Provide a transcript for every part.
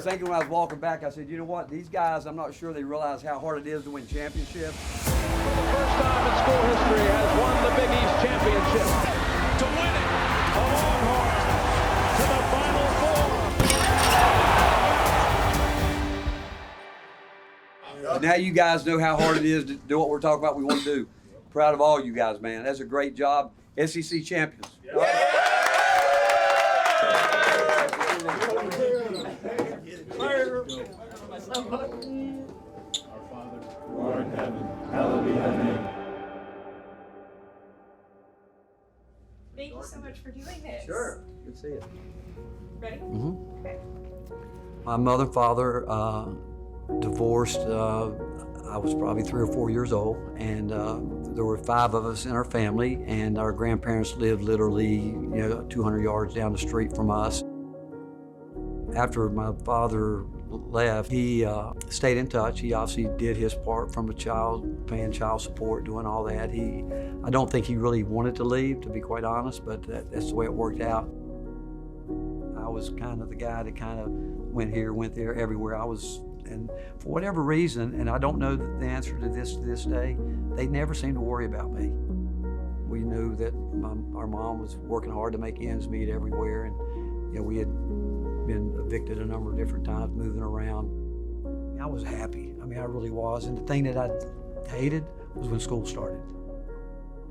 was thinking when I was walking back, I said, you know what, these guys, I'm not sure they realize how hard it is to win championships. For the first time in school history, has won the Big East championship. To win it, a Longhorn to the Final Four. Now you guys know how hard it is to do what we're talking about we want to do. Proud of all you guys, man. That's a great job. SEC champions. Yeah. Our Father, who art in heaven, hallowed be thy name. Thank you so much for doing this. Sure. Good to see you. Ready? Mm-hmm. Okay. My mother and father divorced. I was probably 3 or 4 years old, and there were 5 of us in our family, and our grandparents lived literally 200 yards down the street from us. After my father left, he stayed in touch. He obviously did his part from a child, paying child support, doing all that. I don't think he really wanted to leave, to be quite honest, but that's the way it worked out. I was kind of the guy that kind of went here, went there, everywhere. And for whatever reason, and I don't know the answer to this day, they never seemed to worry about me. We knew that our mom was working hard to make ends meet everywhere, and we had been evicted a number of different times, moving around. I was happy. I mean, I really was. And the thing that I hated was when school started.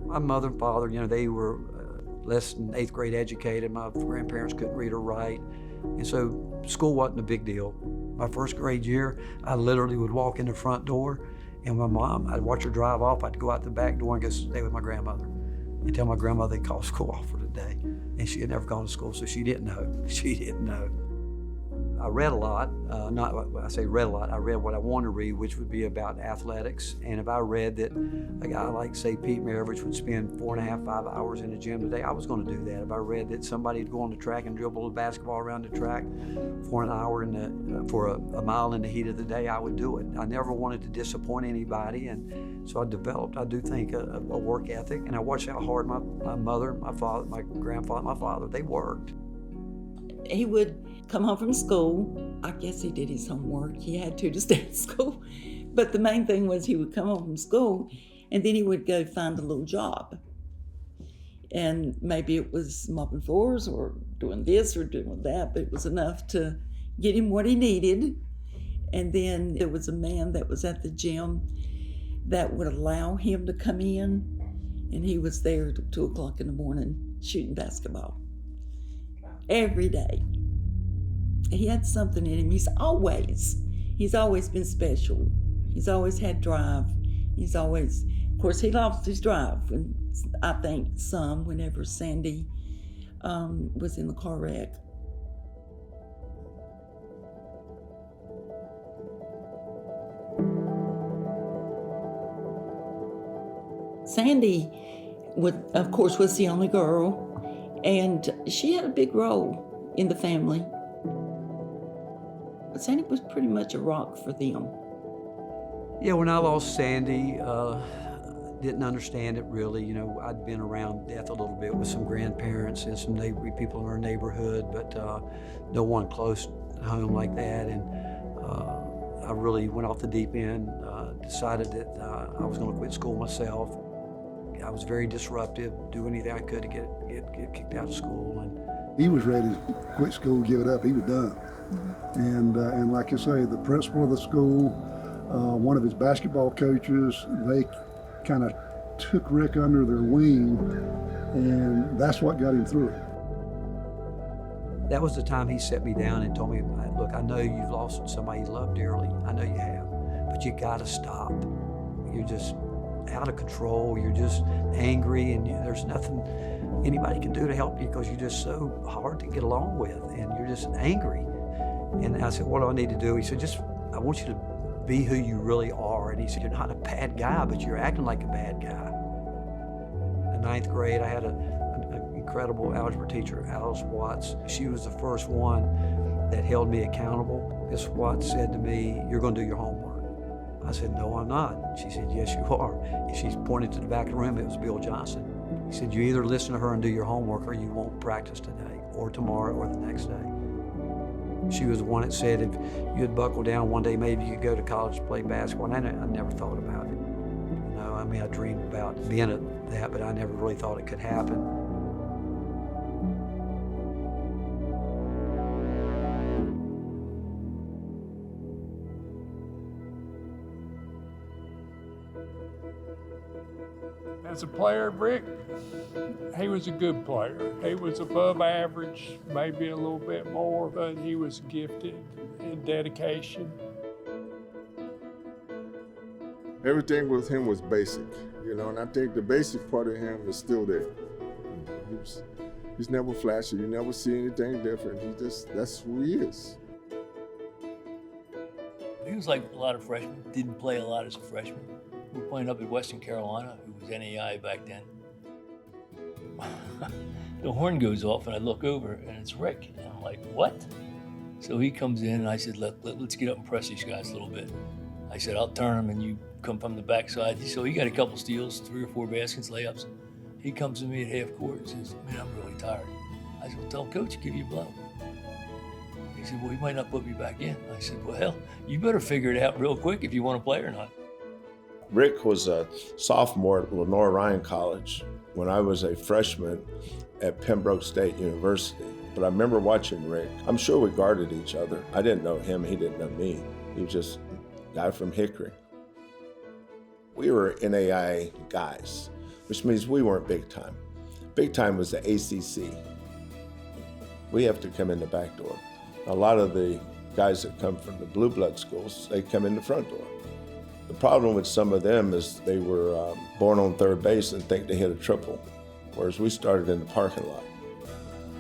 My mother and father, they were less than 8th grade educated. My grandparents couldn't read or write. And so school wasn't a big deal. My first grade year, I literally would walk in the front door, and my mom, I'd watch her drive off. I'd go out the back door and go stay with my grandmother and tell my grandmother they called school off for the day. And she had never gone to school, so she didn't know. She didn't know. I read a lot. I say read a lot. I read what I wanted to read, which would be about athletics. And if I read that a guy like, say, Pete Maravich would spend 4.5, 5 hours in the gym today, I was going to do that. If I read that somebody would go on the track and dribble a basketball around the track for an hour for a mile in the heat of the day, I would do it. I never wanted to disappoint anybody, and so I developed, I do think, a work ethic. And I watched how hard my mother, my father, my grandfather, my father, they worked. He would come home from school. I guess he did his homework. He had to stay at school. But the main thing was he would come home from school, and then he would go find a little job. And maybe it was mopping floors or doing this or doing that, but it was enough to get him what he needed. And then there was a man that was at the gym that would allow him to come in, and he was there till 2 o'clock in the morning shooting basketball. Every day. He had something in him. He's always been special. He's always had drive. Of course, he lost his drive, when, I think, whenever Sandy was in the car wreck. Sandy, of course, was the only girl, and she had a big role in the family. But Sandy was pretty much a rock for them. Yeah, when I lost Sandy, didn't understand it really. I'd been around death a little bit with some grandparents and some people in our neighborhood, but no one close to home like that. And I really went off the deep end, decided that I was going to quit school myself. I was very disruptive, do anything I could to get kicked out of school. And he was ready to quit school, give it up. He was done. And like you say, the principal of the school, one of his basketball coaches, they kind of took Rick under their wing, and that's what got him through it. That was the time he set me down and told me, look, I know you've lost somebody you love dearly. I know you have, but you gotta stop. You're just out of control. You're just angry, and there's nothing anybody can do to help you because you're just so hard to get along with, and you're just angry. And I said, what do I need to do? He said, I want you to be who you really are. And he said, you're not a bad guy, but you're acting like a bad guy. In 9th grade, I had an incredible algebra teacher, Alice Watts. She was the first one that held me accountable. Miss Watts said to me, you're going to do your homework. I said, no, I'm not. She said, yes, you are. And she pointed to the back of the room. It was Bill Johnson. He said, you either listen to her and do your homework, or you won't practice today or tomorrow or the next day. She was the one that said if you'd buckle down one day, maybe you could go to college to play basketball. And I never thought about it. You know, I mean, I dreamed about being at that, but I never really thought it could happen. As a player, Rick, he was a good player. He was above average, maybe a little bit more, but he was gifted in dedication. Everything with him was basic, you know, and I think the basic part of him is still there. He's never flashy. You never see anything different. That's who he is. He was like a lot of freshmen, didn't play a lot as a freshman. We were playing up at Western Carolina, who was NAI back then. The horn goes off and I look over and it's Rick. And I'm like, what? So he comes in and I said, let's get up and press these guys a little bit. I said, I'll turn them and you come from the backside. So he got a couple steals, 3 or 4 baskets, layups. He comes to me at half court and says, man, I'm really tired. I said, well, tell coach to give you a blow. He said, well, he might not put me back in. I said, well, you better figure it out real quick if you want to play or not. Rick was a sophomore at Lenoir-Rhyne College when I was a freshman at Pembroke State University. But I remember watching Rick. I'm sure we guarded each other. I didn't know him, he didn't know me. He was just a guy from Hickory. We were NAIA guys, which means we weren't big time. Big time was the ACC. We have to come in the back door. A lot of the guys that come from the blue blood schools, they come in the front door. The problem with some of them is they were born on third base and think they hit a triple, whereas we started in the parking lot,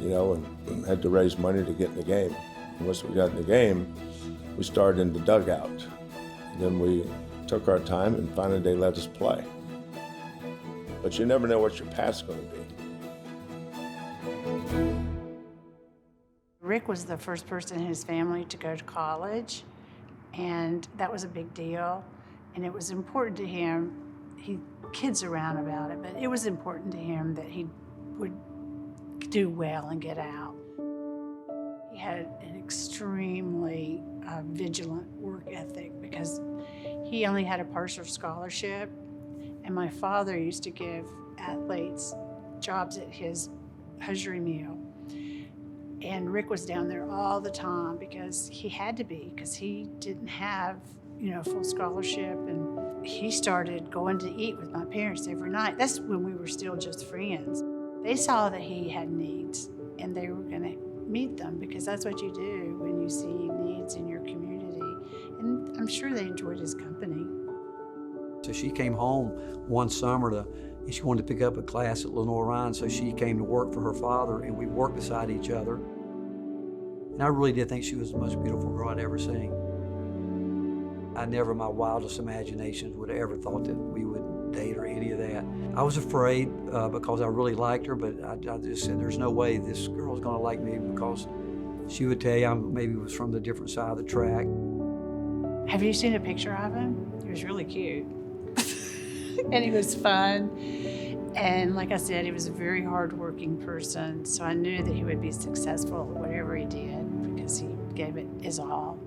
you know, and had to raise money to get in the game. And once we got in the game, we started in the dugout. And then we took our time and finally they let us play. But you never know what your path's going to be. Rick was the first person in his family to go to college, and that was a big deal. And it was important to him, he kids around about it, but it was important to him that he would do well and get out. He had an extremely vigilant work ethic because he only had a partial scholarship, and my father used to give athletes jobs at his hosiery mill. And Rick was down there all the time because he had to be, because he didn't have, you know, full scholarship. And he started going to eat with my parents every night. That's when we were still just friends. They saw that he had needs and they were going to meet them because that's what you do when you see needs in your community. And I'm sure they enjoyed his company. So she came home one summer and she wanted to pick up a class at Lenoir-Rhyne, so she came to work for her father, and we worked beside each other. And I really did think she was the most beautiful girl I'd ever seen. I never in my wildest imaginations would have ever thought that we would date or any of that. I was afraid because I really liked her, but I just said, there's no way this girl's gonna like me, because she would tell you I maybe was from the different side of the track. Have you seen a picture of him? He was really cute. And he was fun. And like I said, he was a very hardworking person, so I knew that he would be successful at whatever he did because he gave it his all.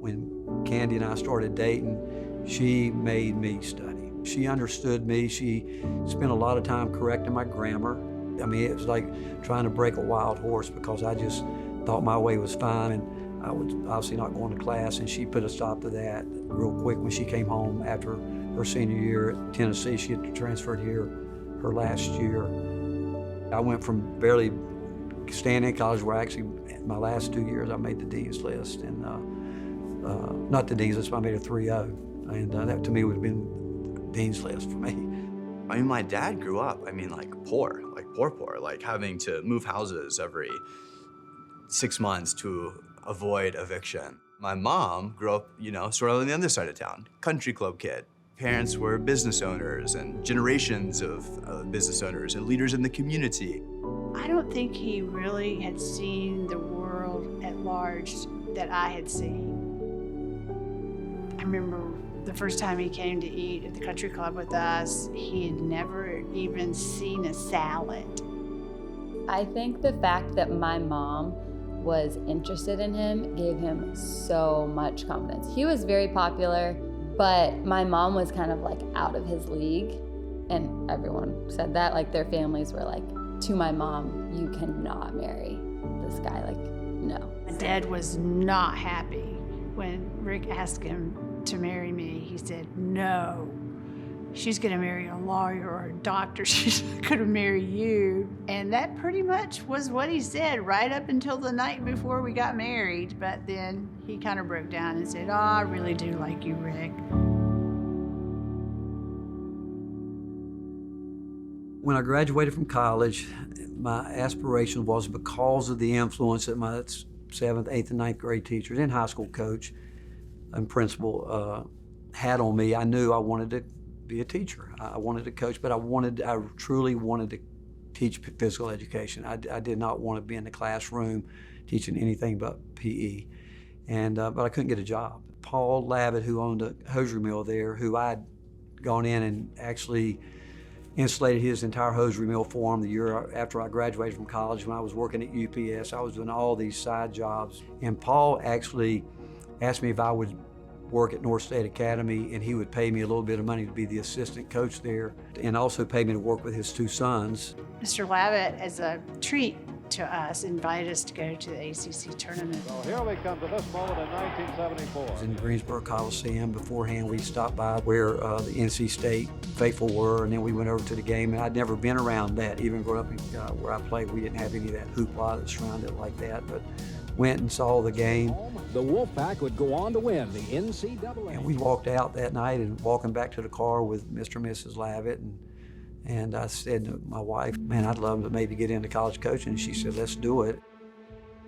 When Candy and I started dating, she made me study. She understood me. She spent a lot of time correcting my grammar. I mean, it was like trying to break a wild horse because I just thought my way was fine, and I was obviously not going to class, and she put a stop to that real quick when she came home after her senior year at Tennessee. She had transferred here her last year. I went from barely staying in college, where actually my last 2 years I made the Dean's List, and not the Dean's List, but I made a 3.0, and that to me would have been Dean's List for me. I mean, my dad grew up, like poor, like having to move houses every 6 months to avoid eviction. My mom grew up, sort of on the other side of town, country club kid. Parents were business owners and generations of business owners and leaders in the community. I don't think he really had seen the world at large that I had seen. I remember the first time he came to eat at the country club with us, he had never even seen a salad. I think the fact that my mom was interested in him gave him so much confidence. He was very popular, but my mom was kind of like out of his league, and everyone said that. Like their families were like, to my mom, you cannot marry this guy, like, no. My dad was not happy when Rick asked him to marry me. He said, no, she's gonna marry a lawyer or a doctor. She's not gonna marry you. And that pretty much was what he said right up until the night before we got married. But then he kind of broke down and said, oh, I really do like you, Rick. When I graduated from college, my aspiration was, because of the influence that my 7th, 8th, and 9th grade teachers and high school coach and principal had on me, I knew I wanted to be a teacher. I wanted to coach, but I truly wanted to teach physical education. I did not want to be in the classroom teaching anything but PE, but I couldn't get a job. Paul Lavitt, who owned a hosiery mill there, who I'd gone in and actually insulated his entire hosiery mill for him the year after I graduated from college. When I was working at UPS, I was doing all these side jobs, and Paul actually asked me if I would work at North State Academy, and he would pay me a little bit of money to be the assistant coach there, and also pay me to work with his 2 sons. Mr. Lavitt, as a treat to us, invited us to go to the ACC tournament. So here we come to this moment in 1974. It was in Greensboro Coliseum. Beforehand, we stopped by where the NC State faithful were, and then we went over to the game, and I'd never been around that. Even growing up in, where I played, we didn't have any of that hoopla that surrounded it like that, but went and saw the game. The Wolfpack would go on to win the NCAA. And we walked out that night, and walking back to the car with Mr. and Mrs. Lavitt, and I said to my wife, man, I'd love to maybe get into college coaching. And she said, let's do it.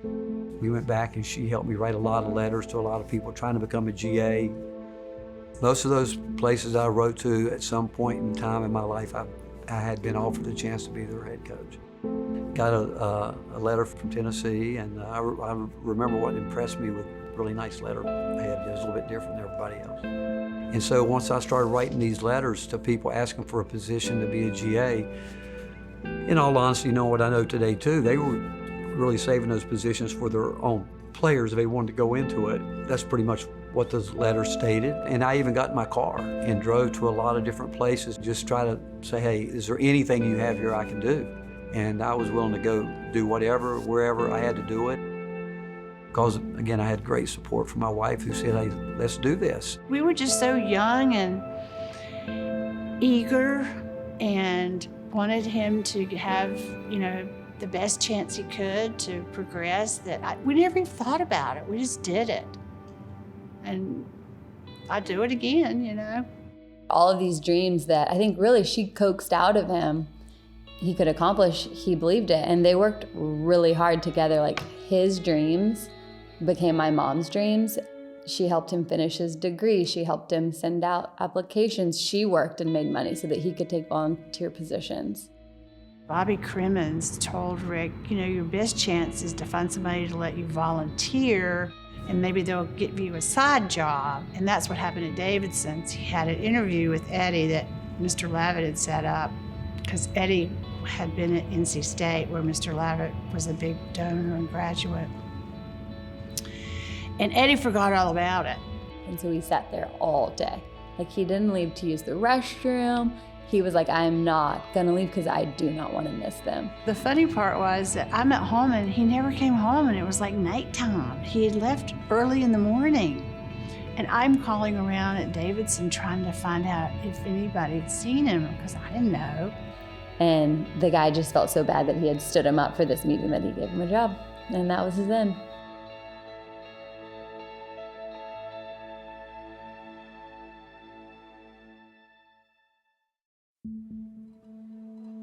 We went back, and she helped me write a lot of letters to a lot of people trying to become a GA. Most of those places I wrote to at some point in time in my life, I had been offered the chance to be their head coach. Got a letter from Tennessee, and I remember what impressed me with a really nice letterhead. It was a little bit different than everybody else. And so once I started writing these letters to people asking for a position to be a GA, in all honesty, knowing what I know today too, they were really saving those positions for their own players if they wanted to go into it. That's pretty much what those letters stated. And I even got in my car and drove to a lot of different places, just try to say, hey, is there anything you have here I can do? And I was willing to go do whatever, wherever I had to do it. Because, again, I had great support from my wife who said, hey, let's do this. We were just so young and eager and wanted him to have, the best chance he could to progress, that we never even thought about it. We just did it. And I'd do it again, All of these dreams that I think really she coaxed out of him, he could accomplish, he believed it. And they worked really hard together. Like his dreams became my mom's dreams. She helped him finish his degree. She helped him send out applications. She worked and made money so that he could take volunteer positions. Bobby Crimmins told Rick, your best chance is to find somebody to let you volunteer, and maybe they'll give you a side job. And that's what happened at Davidson's. He had an interview with Eddie that Mr. Lavitt had set up, because Eddie had been at NC State, where Mr. Lavitt was a big donor and graduate. And Eddie forgot all about it. And so he sat there all day. Like he didn't leave to use the restroom. He was like, I'm not gonna leave because I do not want to miss them. The funny part was that I'm at home and he never came home, and it was like nighttime. He had left early in the morning. And I'm calling around at Davidson trying to find out if anybody had seen him, because I didn't know. And the guy just felt so bad that he had stood him up for this meeting that he gave him a job. And that was his end.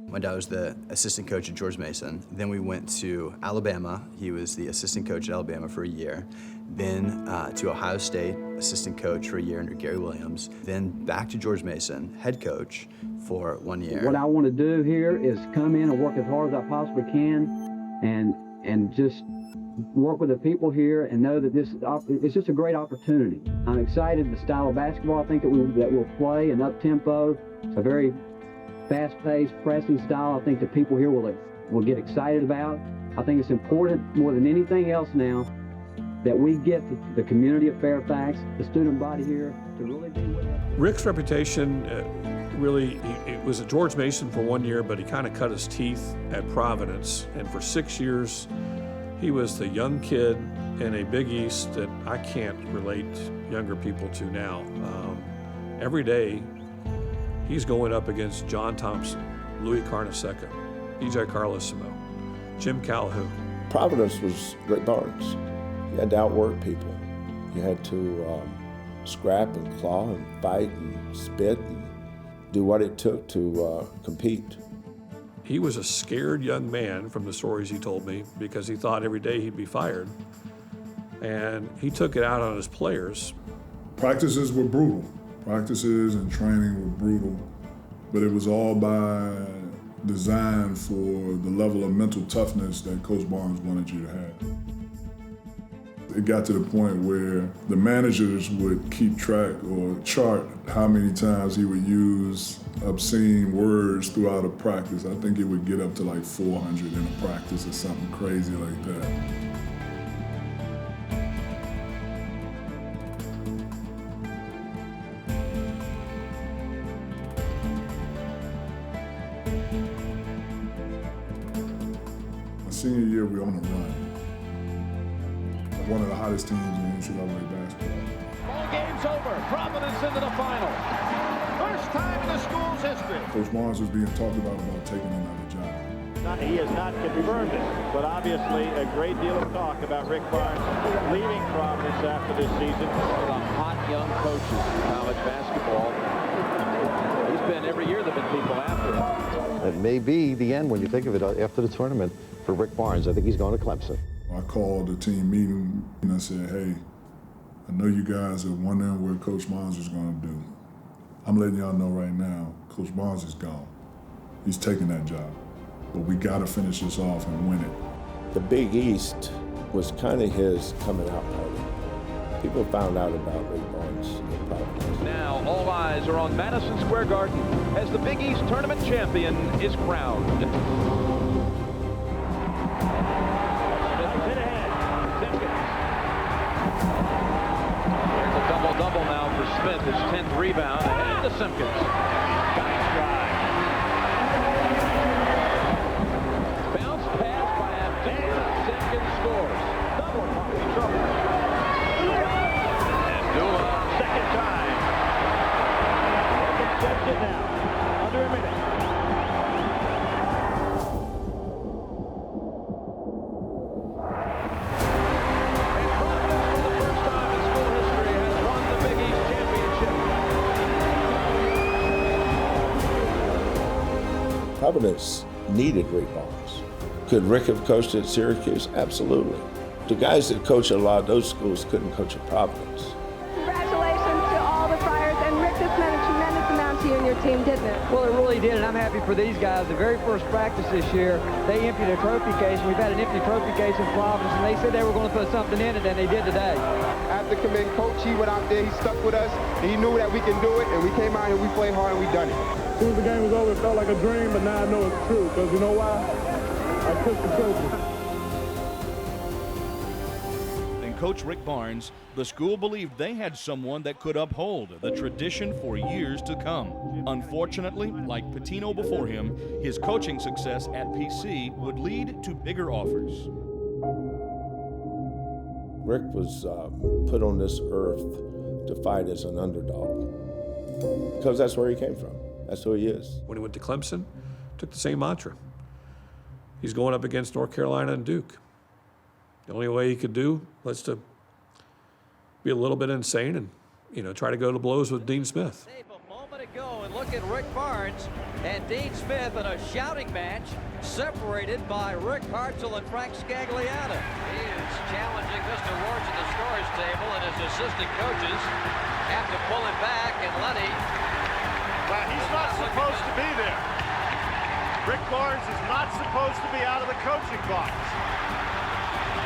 My dad was the assistant coach at George Mason. Then we went to Alabama. He was the assistant coach at Alabama for a year. Then to Ohio State, assistant coach for a year under Gary Williams. Then back to George Mason, head coach for 1 year. What I want to do here is come in and work as hard as I possibly can and just work with the people here and know that it's just a great opportunity. I'm excited. The style of basketball I think that we'll play, an up-tempo, a very fast-paced, pressing style, I think the people here will get excited about. I think it's important more than anything else now that we get the community of Fairfax, the student body here, to really do well. Rick's reputation it was at George Mason for 1 year, but he kind of cut his teeth at Providence. And for 6 years, he was the young kid in a Big East that I can't relate younger people to now. Every day, he's going up against John Thompson, Louis Carnesecca, E.J. Carlesimo, Jim Calhoun. Providence was Rick Barnes. You had to outwork people. You had to scrap and claw and fight and spit and do what it took to compete. He was a scared young man from the stories he told me because he thought every day he'd be fired. And he took it out on his players. Practices were brutal. Practices and training were brutal, but it was all by design for the level of mental toughness that Coach Barnes wanted you to have. It got to the point where the managers would keep track or chart how many times he would use obscene words throughout a practice. I think it would get up to like 400 in a practice or something crazy like that. My senior year, we were on a run. One of the hottest teams in NCAA basketball. Ball game's over. Providence into the final. First time in the school's history. Coach Barnes was being talked about taking another job. He has not confirmed it, but obviously a great deal of talk about Rick Barnes leaving Providence after this season. One of the hot young coaches in college basketball. He's been every year there have been people after him. It may be the end when you think of it after the tournament for Rick Barnes. I think he's going to Clemson. I called the team meeting and I said, hey, I know you guys are wondering what Coach Barnes is going to do. I'm letting y'all know right now, Coach Barnes is gone. He's taking that job. But we got to finish this off and win it. The Big East was kind of his coming out party. People found out about Rick Barnes in Providence. Now all eyes are on Madison Square Garden as the Big East tournament champion is crowned. Double now for Smith, his 10th rebound, ahead to Simpkins. Got his drive. Bounce pass by Abdullah. Simpkins scores. Double popping trouble. Abdullah, second time. Gets it now. Under a minute. Providence needed Rick Barnes. Could Rick have coached at Syracuse? Absolutely. The guys that coach at a lot of those schools couldn't coach at Providence. Congratulations to all the Friars, and Rick, this meant a tremendous amount to you and your team, didn't it? Well, it really did, and I'm happy for these guys. The very first practice this year, they emptied a trophy case, and we've had an empty trophy case in Providence, and they said they were going to put something in it, and they did today. After committing coach, he went out there, he stuck with us, and he knew that we can do it, and we came out here, we played hard, and we done it. As soon as the game was over, it felt like a dream, but now I know it's true, because you know why? I took the trophy. Coach Rick Barnes, the school believed they had someone that could uphold the tradition for years to come. Unfortunately, like Pitino before him, his coaching success at PC would lead to bigger offers. Rick was put on this earth to fight as an underdog because that's where he came from. That's who he is. When he went to Clemson, took the same mantra. He's going up against North Carolina and Duke. The only way he could do was to be a little bit insane and, try to go to blows with Dean Smith. A moment ago, and look at Rick Barnes and Dean Smith in a shouting match, separated by Rick Hartzell and Frank Scagliano. He is challenging Mr. Ward's at the scorer's table, and his assistant coaches have to pull him back, and Lenny. Well, he's not supposed to be there. Rick Barnes is not supposed to be out of the coaching box.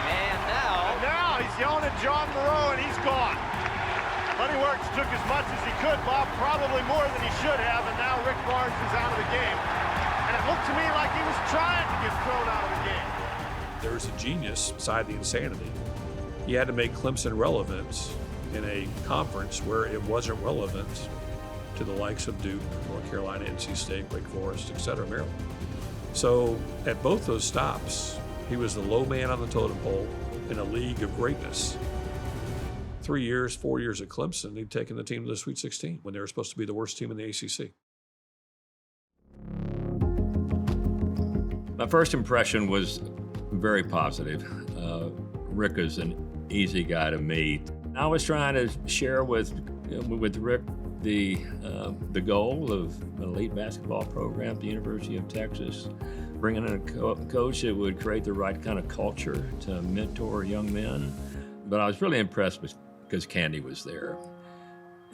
And now he's yelling at John Moreau, and he's gone. Honeyworks took as much as he could, Bob, probably more than he should have, and now Rick Barnes is out of the game. And it looked to me like he was trying to get thrown out of the game. There was a genius beside the insanity. He had to make Clemson relevant in a conference where it wasn't relevant to the likes of Duke, North Carolina, NC State, Wake Forest, etc., Maryland. So at both those stops, he was the low man on the totem pole in a league of greatness. 4 years at Clemson, he'd taken the team to the Sweet 16 when they were supposed to be the worst team in the ACC. My first impression was very positive. Rick is an easy guy to meet. I was trying to share with Rick the goal of an elite basketball program at the University of Texas, bringing in a coach that would create the right kind of culture to mentor young men. But I was really impressed because Candy was there.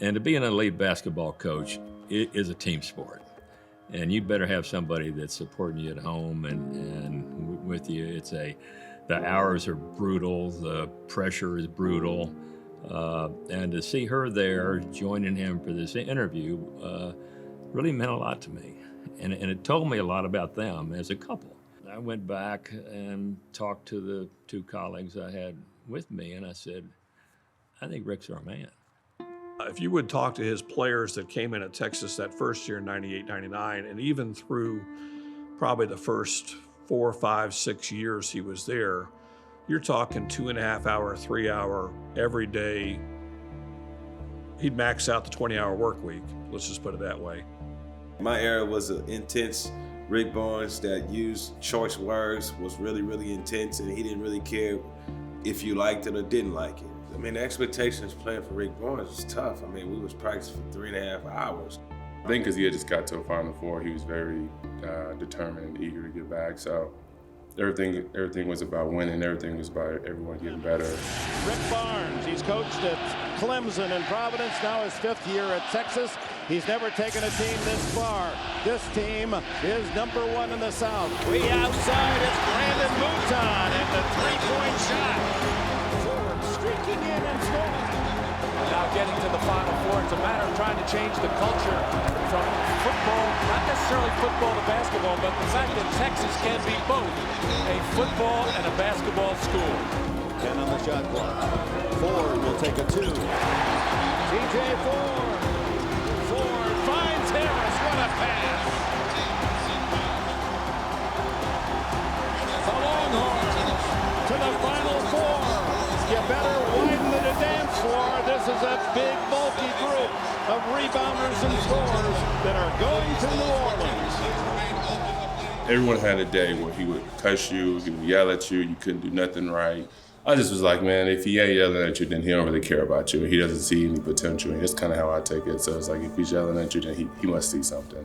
And to be an elite basketball coach, it is a team sport. And you better have somebody that's supporting you at home and with you. The hours are brutal, the pressure is brutal. And to see her there joining him for this interview really meant a lot to me. And it told me a lot about them as a couple. I went back and talked to the two colleagues I had with me, and I said, I think Rick's our man. If you would talk to his players that came in at Texas that first year in 98, 99, and even through probably the first 4, 5, 6 years he was there, you're talking 2.5 hour, 3 hour, every day. He'd max out the 20-hour work week. Let's just put it that way. My era was an intense Rick Barnes that used choice words, was really, really intense, and he didn't really care if you liked it or didn't like it. I mean, the expectations playing for Rick Barnes was tough. I mean, we was practicing for 3.5 hours. I think because he had just got to a Final Four, he was very determined and eager to get back. So everything was about winning. Everything was about everyone getting better. Rick Barnes, he's coached at Clemson and Providence, now his 5th year at Texas. He's never taken a team this far. This team is #1 in the South. Way outside, it's Brandon Mouton, and the three-point shot. Ford streaking in and scoring. Now getting to the Final Four, it's a matter of trying to change the culture from football, not necessarily football to basketball, but the fact that Texas can be both a football and a basketball school. 10 on the shot clock. Ford will take a 2. TJ Ford. Ford finds Harris. What a pass. The Longhorns to the Final Four. You better widen the dance floor. This is a big, bulky group of rebounders and scorers that are going to New Orleans. Everyone had a day where he would cuss you, he would yell at you, you couldn't do nothing right. I just was like, man, if he ain't yelling at you, then he don't really care about you. He doesn't see any potential. And that's kind of how I take it. So it's like, if he's yelling at you, then he must see something.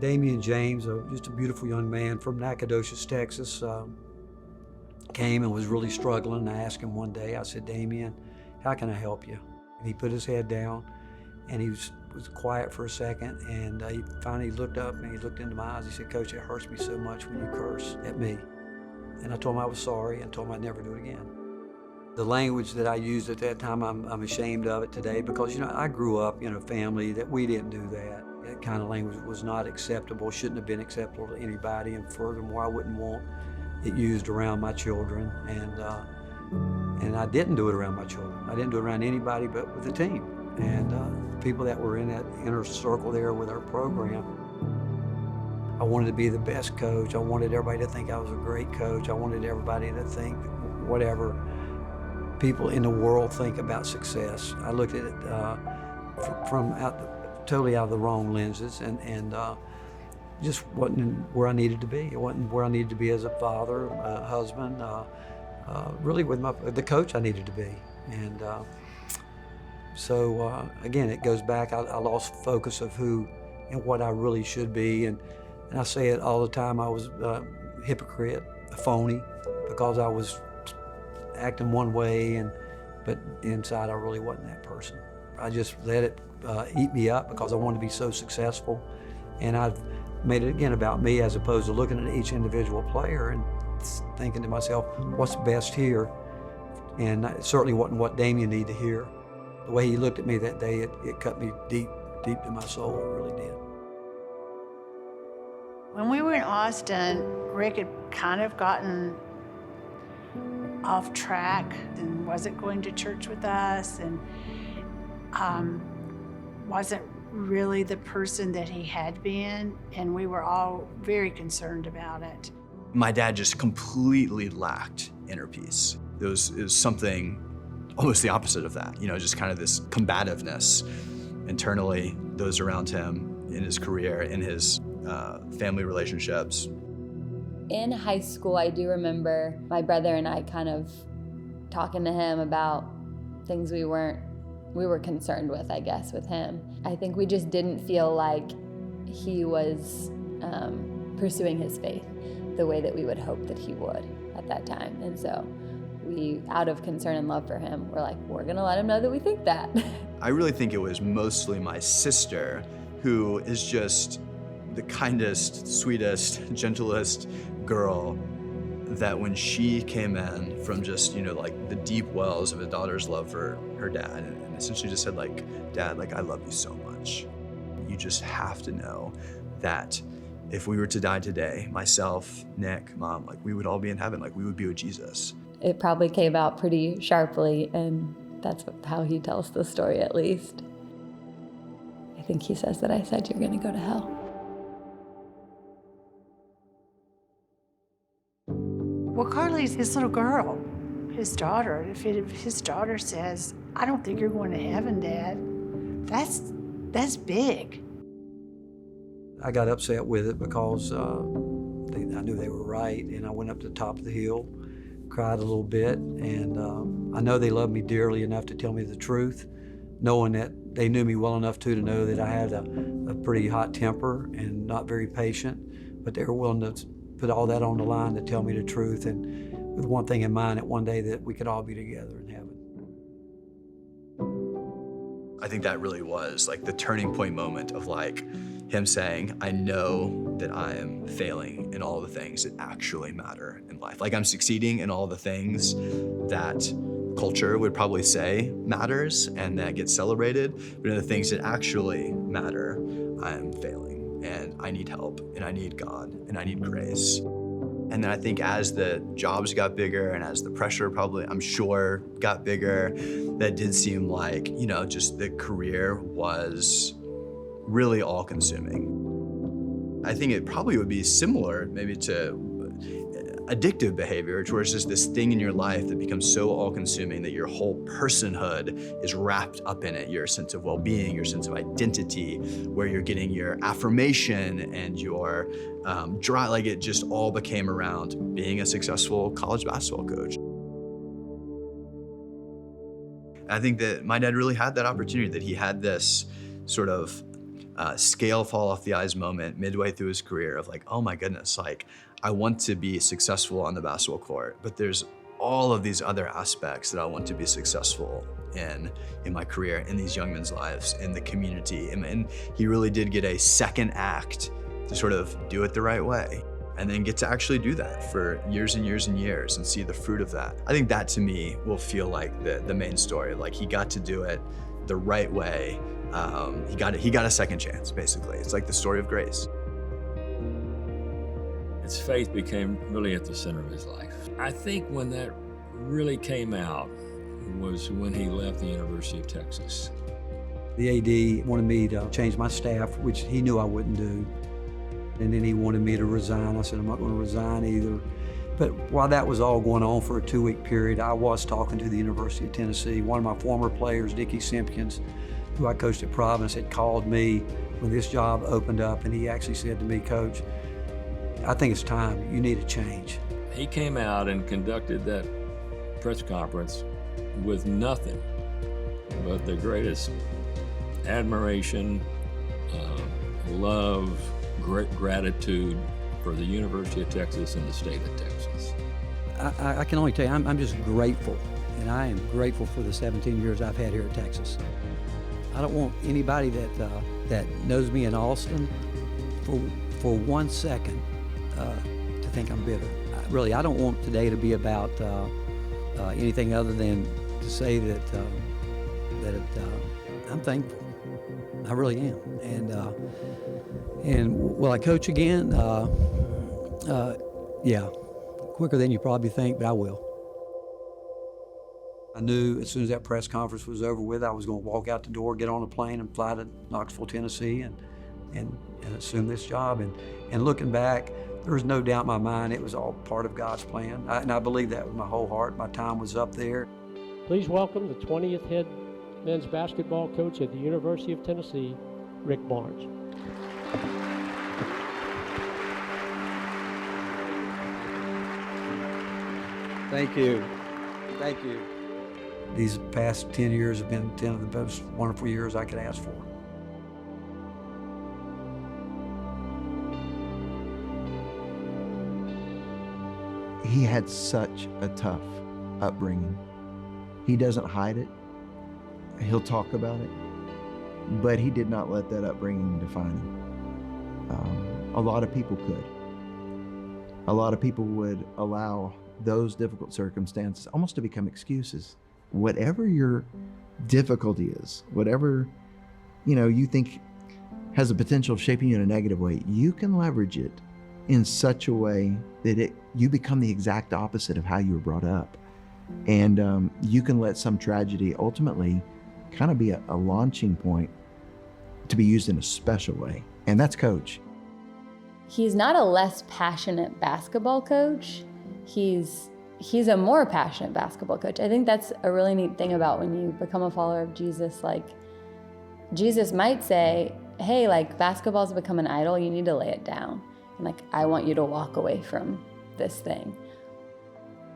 Damian James, just a beautiful young man from Nacogdoches, Texas, came and was really struggling. I asked him one day, I said, Damian, how can I help you? And he put his head down and he was quiet for a second, and he finally looked up and he looked into my eyes. He said, Coach, it hurts me so much when you curse at me. And I told him I was sorry and told him I'd never do it again. The language that I used at that time, I'm ashamed of it today because, you know, I grew up in a family that we didn't do that. That kind of language was not acceptable, shouldn't have been acceptable to anybody, and furthermore, I wouldn't want it used around my children. And I didn't do it around my children. I didn't do it around anybody but with the team. And the people that were in that inner circle there with our program, I wanted to be the best coach. I wanted everybody to think I was a great coach. I wanted everybody to think whatever people in the world think about success. I looked at it totally out of the wrong lenses, and just wasn't where I needed to be. It wasn't where I needed to be as a father, a husband, really with the coach I needed to be. And so again, it goes back. I lost focus of who and what I really should be, and I say it all the time. I was a hypocrite, a phony, because I was acting one way, but inside I really wasn't that person. I just let it eat me up because I wanted to be so successful, and I've made it again about me as opposed to looking at each individual player and thinking to myself, what's best here? And it certainly wasn't what Damian needed to hear. The way he looked at me that day, it cut me deep in my soul. It really did. When we were in Austin, Rick had kind of gotten off track and wasn't going to church with us and wasn't really the person that he had been, and we were all very concerned about it. My dad just completely lacked inner peace. It was something almost the opposite of that, just kind of this combativeness internally, those around him, in his career, in his family relationships. In high school, I do remember my brother and I kind of talking to him about things we were concerned with, I guess, with him. I think we just didn't feel like he was pursuing his faith the way that we would hope that he would at that time. And so we, out of concern and love for him, we're like, we're gonna let him know that we think that. I really think it was mostly my sister, who is just the kindest, sweetest, gentlest girl, that when she came in from just, like the deep wells of a daughter's love for her dad, and essentially just said, like, Dad, like, I love you so much. You just have to know that if we were to die today, myself, Nick, Mom, like, we would all be in heaven, like, we would be with Jesus. It probably came out pretty sharply, and that's how he tells the story, at least. I think he says that I said you're gonna go to hell. Well, Carly's his little girl, his daughter. If his daughter says, I don't think you're going to heaven, Dad, that's big. I got upset with it because I knew they were right, and I went up to the top of the hill, cried a little bit, and I know they loved me dearly enough to tell me the truth, knowing that they knew me well enough to know that I had a pretty hot temper and not very patient, but they were willing to put all that on the line to tell me the truth, and with one thing in mind, that one day that we could all be together in heaven. I think that really was like the turning point moment of like him saying, I know that I am failing in all the things that actually matter in life. Like, I'm succeeding in all the things that culture would probably say matters and that gets celebrated, but in the things that actually matter, I am failing. And I need help, and I need God, and I need grace. And then I think as the jobs got bigger and as the pressure probably, I'm sure, got bigger, that did seem like, just the career was really all-consuming. I think it probably would be similar maybe to addictive behavior, towards just this thing in your life that becomes so all-consuming that your whole personhood is wrapped up in it, your sense of well-being, your sense of identity, where you're getting your affirmation and your drive, like it just all became around being a successful college basketball coach. I think that my dad really had that opportunity, that he had this sort of scale fall off the eyes moment midway through his career of like, oh my goodness, like, I want to be successful on the basketball court, but there's all of these other aspects that I want to be successful in my career, in these young men's lives, in the community. And he really did get a second act to sort of do it the right way, and then get to actually do that for years and years and years and see the fruit of that. I think that to me will feel like the main story. Like, he got to do it the right way. He got a second chance, basically. It's like the story of grace. His faith became really at the center of his life. I think when that really came out was when he left the University of Texas. The AD wanted me to change my staff, which he knew I wouldn't do. And then he wanted me to resign. I said, I'm not going to resign either. But while that was all going on for a 2-week period, I was talking to the University of Tennessee. One of my former players, Dickie Simpkins, who I coached at Providence, had called me when this job opened up, and he actually said to me, Coach, I think it's time. You need a change. He came out and conducted that press conference with nothing but the greatest admiration, love, great gratitude for the University of Texas and the state of Texas. I can only tell you, I'm just grateful, and I am grateful for the 17 years I've had here at Texas. I don't want anybody that knows me in Austin for 1 second to think I'm bitter. I don't want today to be about anything other than to say that I'm thankful. I really am. And will I coach again? Yeah, quicker than you probably think, but I will. I knew as soon as that press conference was over with, I was going to walk out the door, get on a plane, and fly to Knoxville, Tennessee, and assume this job. And looking back, there was no doubt in my mind it was all part of God's plan. And I believe that with my whole heart. My time was up there. Please welcome the 20th head men's basketball coach at the University of Tennessee, Rick Barnes. Thank you. Thank you. These past 10 years have been 10 of the most wonderful years I could ask for. He had such a tough upbringing. He doesn't hide it. He'll talk about it. But he did not let that upbringing define him. A lot of people could. A lot of people would allow those difficult circumstances almost to become excuses. Whatever your difficulty is, whatever you think has the potential of shaping you in a negative way, you can leverage it in such a way that you become the exact opposite of how you were brought up. And you can let some tragedy ultimately kind of be a launching point to be used in a special way. And that's Coach. He's not a less passionate basketball coach. He's a more passionate basketball coach. I think that's a really neat thing about when you become a follower of Jesus. Like, Jesus might say, hey, like, basketball's become an idol, you need to lay it down. And like, I want you to walk away from this thing.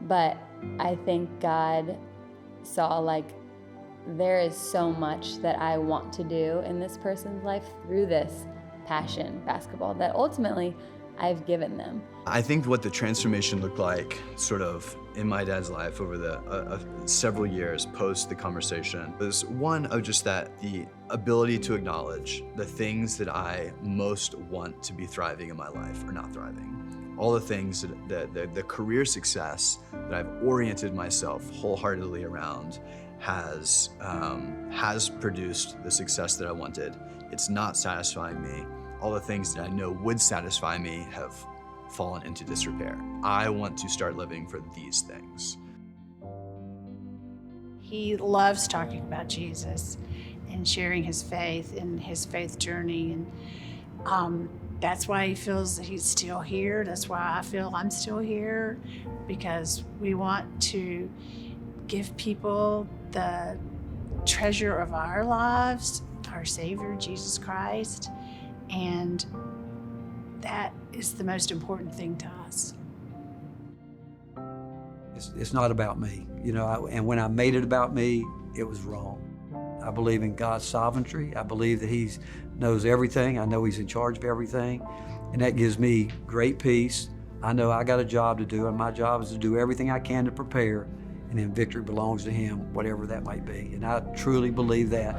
But I think God saw, like, there is so much that I want to do in this person's life through this passion, basketball, that ultimately I've given them. I think what the transformation looked like sort of in my dad's life over the several years post the conversation was one of just the ability to acknowledge the things that I most want to be thriving in my life are not thriving. All the things that the career success that I've oriented myself wholeheartedly around has produced the success that I wanted. It's not satisfying me. All the things that I know would satisfy me have fallen into disrepair. I want to start living for these things. He loves talking about Jesus and sharing his faith and his faith journey. And that's why he feels that he's still here. That's why I feel I'm still here, because we want to give people the treasure of our lives, our Savior, Jesus Christ. And that is the most important thing to us. It's not about me, and when I made it about me, it was wrong. I believe in God's sovereignty. I believe that he knows everything. I know he's in charge of everything, and that gives me great peace. I know I got a job to do, and my job is to do everything I can to prepare, and then victory belongs to him, whatever that might be. And I truly believe that.